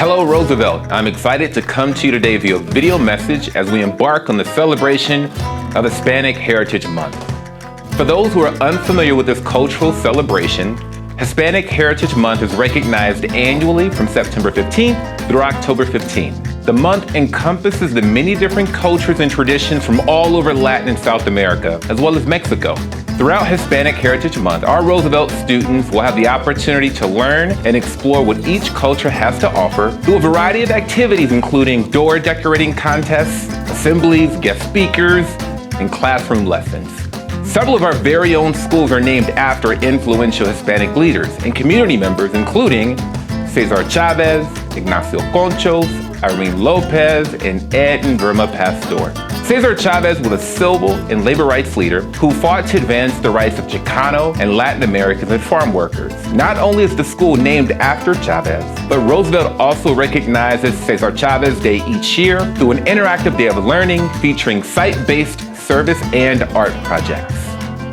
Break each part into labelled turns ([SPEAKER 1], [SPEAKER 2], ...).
[SPEAKER 1] Hello, Roosevelt. I'm excited to come to you today via video message as we embark on the celebration of Hispanic Heritage Month. For those who are unfamiliar with this cultural celebration, Hispanic Heritage Month is recognized annually from September 15th through October 15th. The month encompasses the many different cultures and traditions from all over Latin and South America, as well as Mexico. Throughout Hispanic Heritage Month, our Roosevelt students will have the opportunity to learn and explore what each culture has to offer through a variety of activities, including door decorating contests, assemblies, guest speakers, and classroom lessons. Several of our very own schools are named after influential Hispanic leaders and community members, including Cesar Chavez, Ignacio Conchos, Irene Lopez, and Ed and Verma Pastor. Cesar Chavez was a civil and labor rights leader who fought to advance the rights of Chicano and Latin Americans and farm workers. Not only is the school named after Chavez, but Roosevelt also recognizes Cesar Chavez Day each year through an interactive day of learning featuring site-based service and art projects.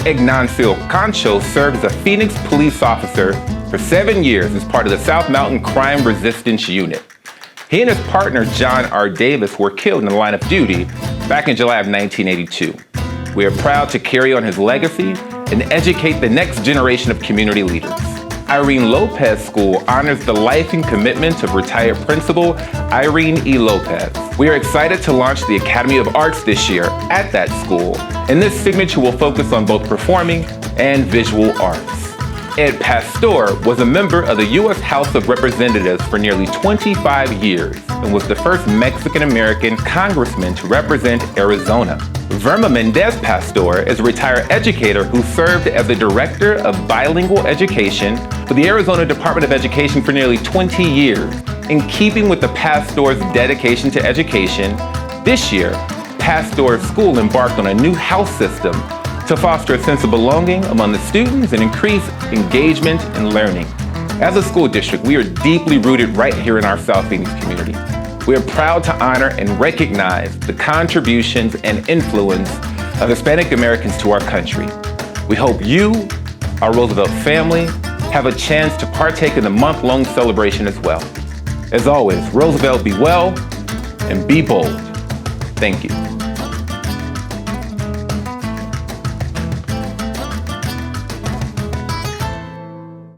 [SPEAKER 1] Ignacio Concho served as a Phoenix police officer for 7 years as part of the South Mountain Crime Resistance Unit. He and his partner, John R. Davis, were killed in the line of duty back in July of 1982. We are proud to carry on his legacy and educate the next generation of community leaders. Irene Lopez School honors the life and commitment of retired principal Irene E. Lopez. We are excited to launch the Academy of Arts this year at that school, and this signature will focus on both performing and visual arts. Ed Pastor was a member of the U.S. House of Representatives for nearly 25 years and was the first Mexican-American congressman to represent Arizona. Verma Pastor is a retired educator who served as the director of bilingual education for the Arizona Department of Education for nearly 20 years. In keeping with the Pastor's dedication to education, this year, Pastor's school embarked on a new house system to foster a sense of belonging among the students and increase engagement and learning. As a school district, we are deeply rooted right here in our South Phoenix community. We are proud to honor and recognize the contributions and influence of Hispanic Americans to our country. We hope you, our Roosevelt family, have a chance to partake in the month-long celebration as well. As always, Roosevelt, be well and be bold. Thank you.